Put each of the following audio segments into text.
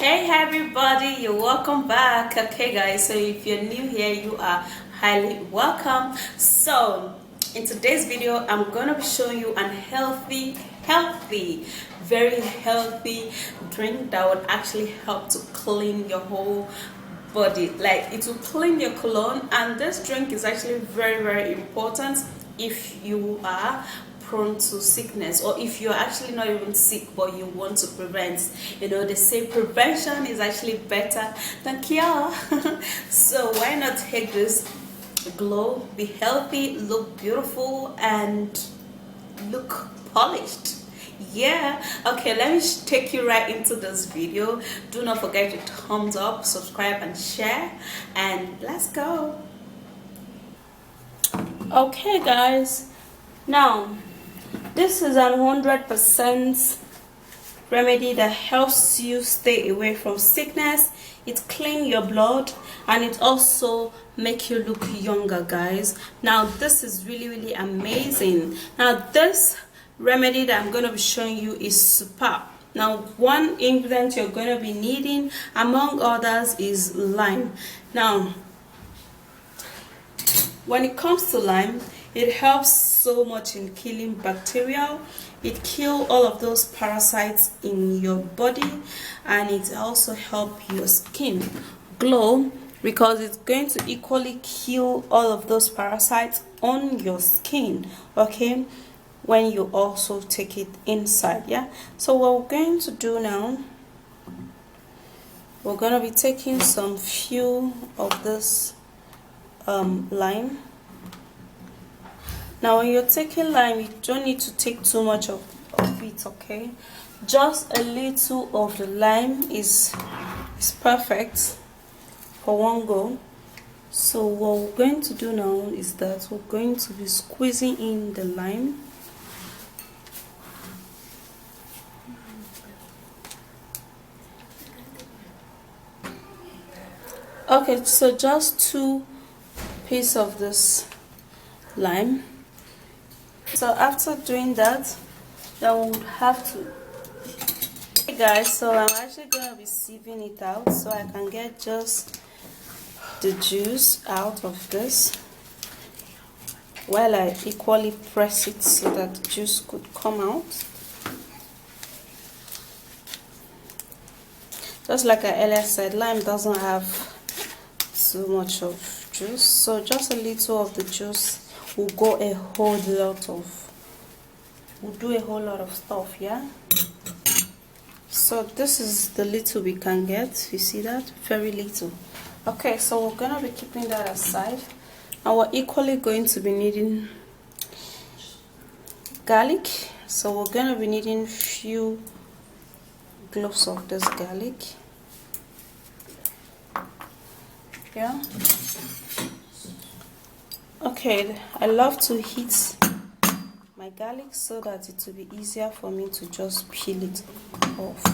Hey everybody, you're welcome back. Okay guys, so if you're new here, you are highly welcome. So in today's video, I'm gonna be showing you an very healthy drink that would actually help to clean your whole body. Like, it will clean your colon, and this drink is actually very important if you are prone to sickness, or if you're actually not even sick but you want to prevent. They say prevention is actually better than cure. So why not take this, glow, be healthy, look beautiful, and look polished? Yeah. Okay, let me take you right into this video. Do not forget to thumbs up, subscribe, and share, and let's go. Okay guys, now this is an 100% remedy that helps you stay away from sickness. It cleans your blood, and it also make you look younger, guys. Now this is really amazing. Now this remedy that I'm going to be showing you is superb. Now one ingredient you're going to be needing among others is lime. Now when it comes to lime, it helps so much in killing bacteria. It kills all of those parasites in your body, and it also helps your skin glow, because it's going to equally kill all of those parasites on your skin, okay, when you also take it inside. Yeah, so what we're going to do now, we're going to be taking some few of this lime. Now when you're taking lime, you don't need to take too much of it, okay? Just a little of the lime is perfect for one go. So what we're going to do now is that we're going to be squeezing in the lime. Okay, so just 2 pieces of this lime. So after doing that, then we would have to, hey guys, so I'm actually going to be sieving it out so I can get just the juice out of this, while I equally press it so that the juice could come out. Just like I earlier said, lime doesn't have too much of juice, so just a little of the juice will go a whole lot of, will do a whole lot of stuff. Yeah, so this is the little we can get. You see that? Very little. Okay, so we're gonna be keeping that aside, and we're equally going to be needing garlic. So we're gonna be needing few cloves of this garlic. Yeah. Okay, I love to heat my garlic so that it will be easier for me to just peel it off.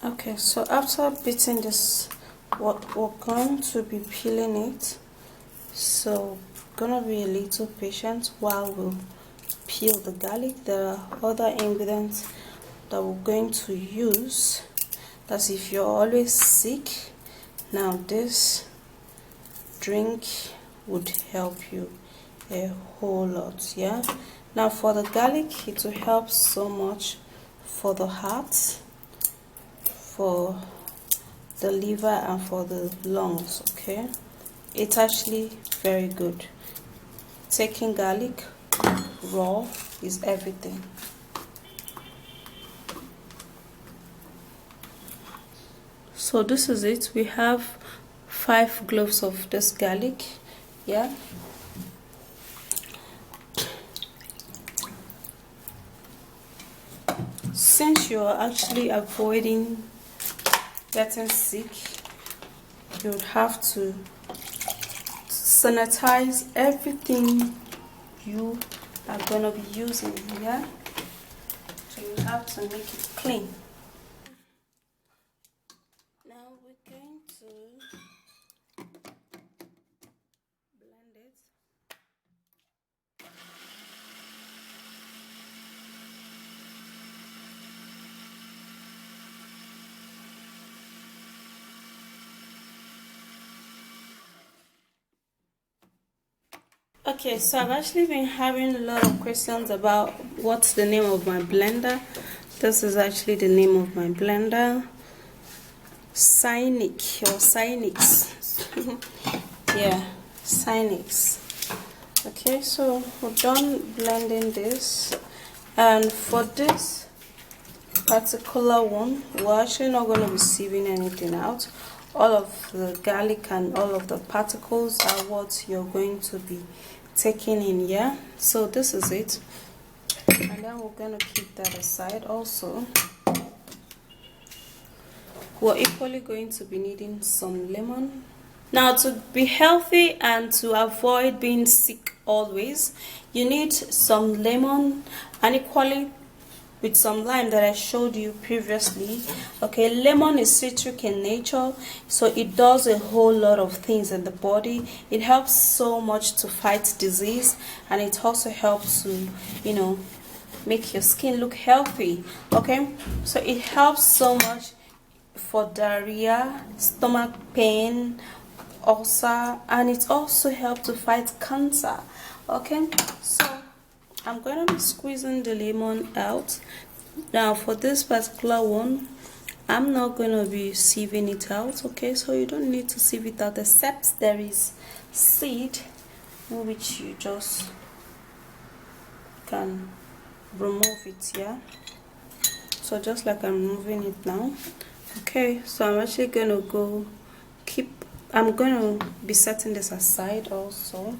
Okay, so after beating this, we're going to be peeling it. So gonna be a little patient while we peel the garlic. There are other ingredients that we're going to use. That's if you're always sick. Now this drink would help you a whole lot. Yeah, now for the garlic, it will help so much for the heart, for the liver, and for the lungs. Okay, it's actually very good. Taking garlic raw is everything. So this is it. We have 5 cloves of this garlic. Yeah, since you're actually avoiding getting sick, you would have to sanitize everything you are gonna be using here. So you have to make it clean. Now we're going to blend it. Okay, so I've actually been having a lot of questions about what's the name of my blender. This is actually the name of my blender, Sinic or Sinix. Yeah, Sinix. Okay, so we're done blending this, and for this particular one, we're actually not going to be sieving anything out. All of the garlic and all of the particles are what you're going to be taking in here. So this is it, and then we're going to keep that aside. Also, we're equally going to be needing some lemon. Now, to be healthy and to avoid being sick always, you need some lemon, and equally with some lime that I showed you previously. Okay, lemon is citric in nature, so it does a whole lot of things in the body. It helps so much to fight disease, and it also helps to, you know, make your skin look healthy. Okay, so it helps so much for diarrhea, stomach pain, ulcer, and it also helps to fight cancer. Okay, so I'm going to be squeezing the lemon out. Now for this particular one, I'm not going to be sieving it out. Okay, so you don't need to sieve it out, except there is seed which you just can remove it. Yeah, so just like I'm removing it now. Okay, so I'm actually going to I'm going to be setting this aside also,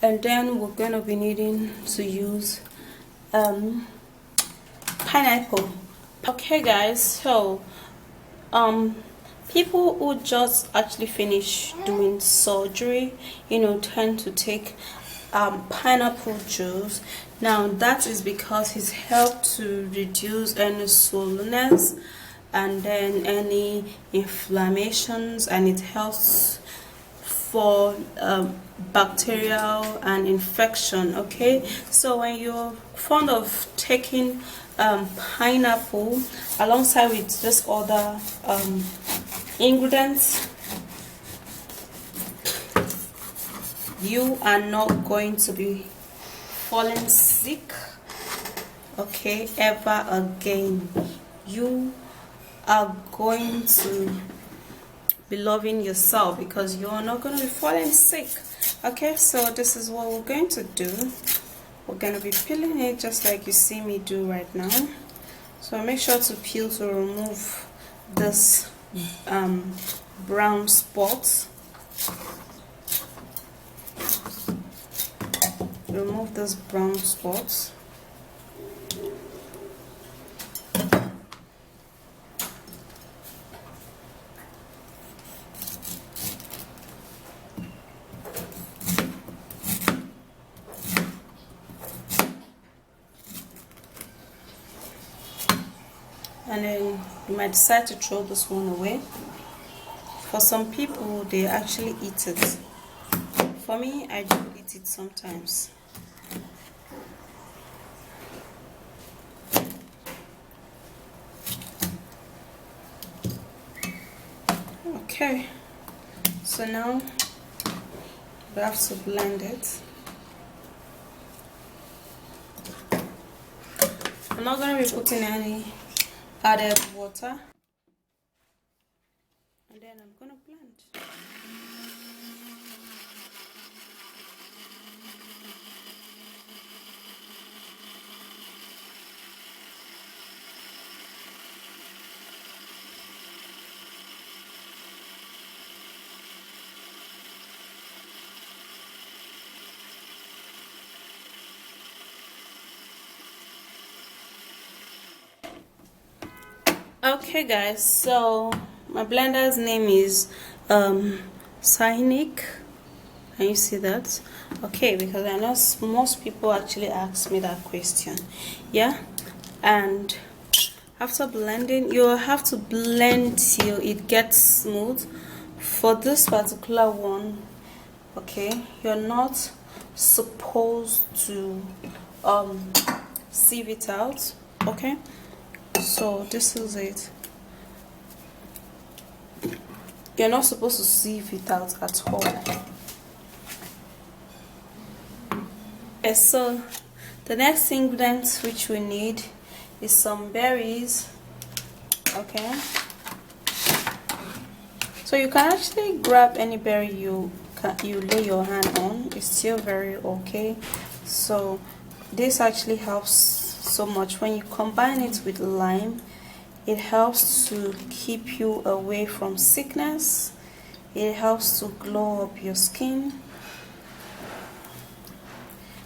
and then we're going to be needing to use pineapple. Okay guys, so people who just actually finish doing surgery, you know, tend to take pineapple juice. Now that is because it's helped to reduce any soreness and then any inflammations, and it helps for bacterial and infection. Okay, so when you're fond of taking pineapple alongside with just other ingredients, you are not going to be falling sick, okay, ever again. You are going to be loving yourself because you're not going to be falling sick. Okay, so this is what we're going to do. We're going to be peeling it just like you see me do right now. So make sure to peel to remove this brown spots. Remove those brown spots. And then you might decide to throw this one away. For some people, they actually eat it. For me, I do eat it sometimes. Okay, so now we have to blend it. I'm not going to be putting any added water, and then I'm going to blend. Okay guys, so my blender's name is Cynic. Can you see that? Okay, because I know most people actually ask me that question. Yeah, and after blending, you have to blend till it gets smooth. For this particular one, okay, you're not supposed to sieve it out. Okay, so this is it. You're not supposed to sieve it out at all. Okay, so the next ingredient which we need is some berries. Okay, so you can actually grab any berry you lay your hand on. It's still very okay. So this actually helps so much when you combine it with lime. It helps to keep you away from sickness. It helps to glow up your skin.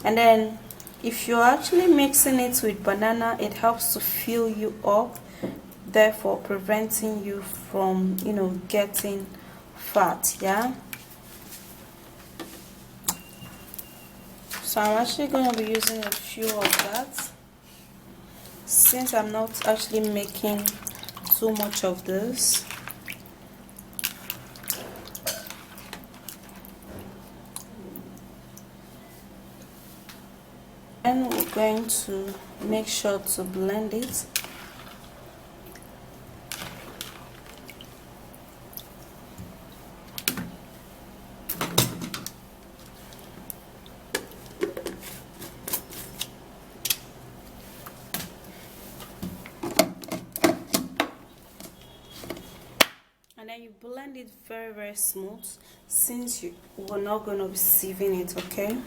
And then if you're actually mixing it with banana, it helps to fill you up, therefore preventing you from, you know, getting fat. Yeah, so I'm actually going to be using a few of that, since I'm not actually making too much of this. And we're going to make sure to blend it. And then you blend it very smooth, since we're not going to be sieving it. Okay,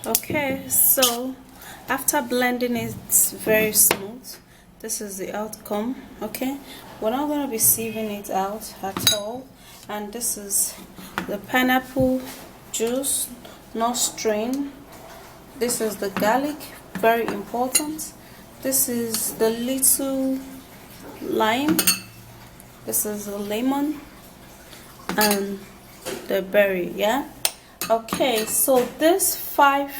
okay, so after blending it very smooth, this is the outcome. Okay, we're not going to be sieving it out at all. And this is the pineapple juice, not strain. This is the garlic, very important. This is the little lime. This is the lemon and the berry. Yeah, okay, so this 5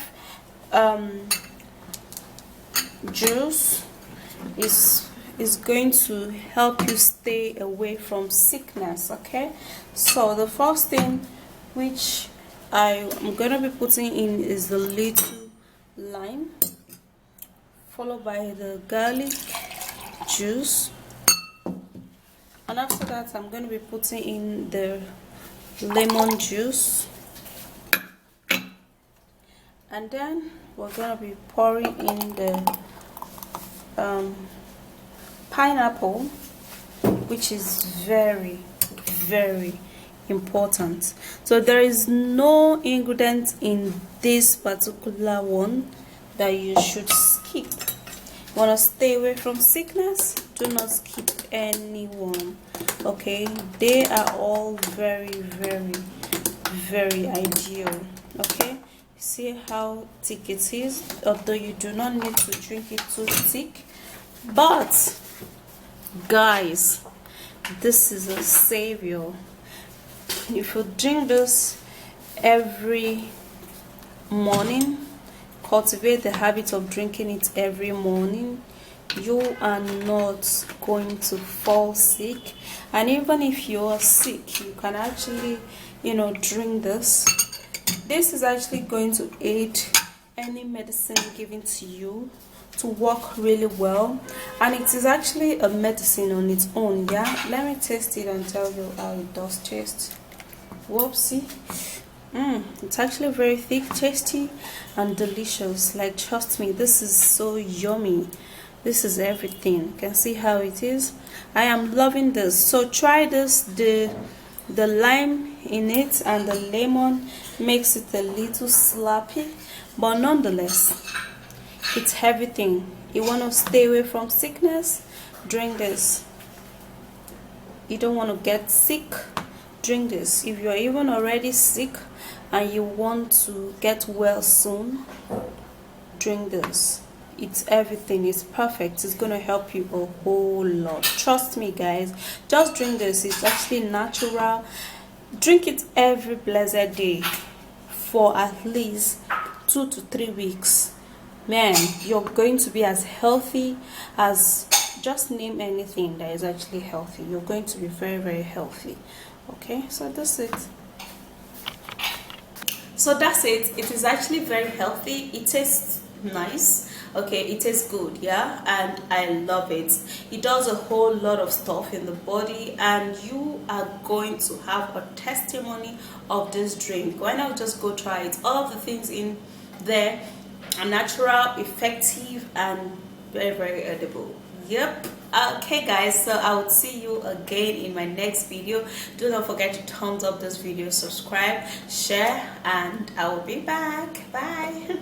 juice is going to help you stay away from sickness. Okay, so the first thing which I am going to be putting in is the little lime, followed by the garlic juice, and after that I'm going to be putting in the lemon juice, and then we're going to be pouring in the pineapple, which is very important. So there is no ingredient in this particular one that you should skip. You want to stay away from sickness, do not skip anyone. Okay, they are all very ideal. Okay, see how thick it is, although you do not need to drink it too thick. But guys, this is a savior. If you drink this every morning, cultivate the habit of drinking it every morning, you are not going to fall sick. And even if you are sick, you can actually, you know, drink this. This is actually going to aid any medicine given to you to work really well, and it is actually a medicine on its own. Yeah, let me taste it and tell you how it does taste. Whoopsie. It's actually very thick, tasty and delicious. Like, trust me, this is so yummy. This is everything. You can see how it is. I am loving this. So try this. The lime in it and the lemon makes it a little sloppy, but nonetheless it's everything. You want to stay away from sickness, drink this. You don't want to get sick, drink this. If you're even already sick and you want to get well soon, drink this. It's everything. It's perfect. It's gonna help you a whole lot. Trust me, guys. Just drink this. It's actually natural. Drink it every blessed day for at least 2 to 3 weeks. Man, you're going to be as healthy as, just name anything that is actually healthy. You're going to be very, very healthy. Okay, so that's it. So that's it. It is actually very healthy. It tastes nice. Okay, it tastes good, yeah, and I love it. It does a whole lot of stuff in the body, and you are going to have a testimony of this drink. Why not just go try it? All of the things in there are natural, effective, and very, very edible. Yep. Okay guys, so I will see you again in my next video. Do not forget to thumbs up this video, subscribe, share, and I will be back. Bye.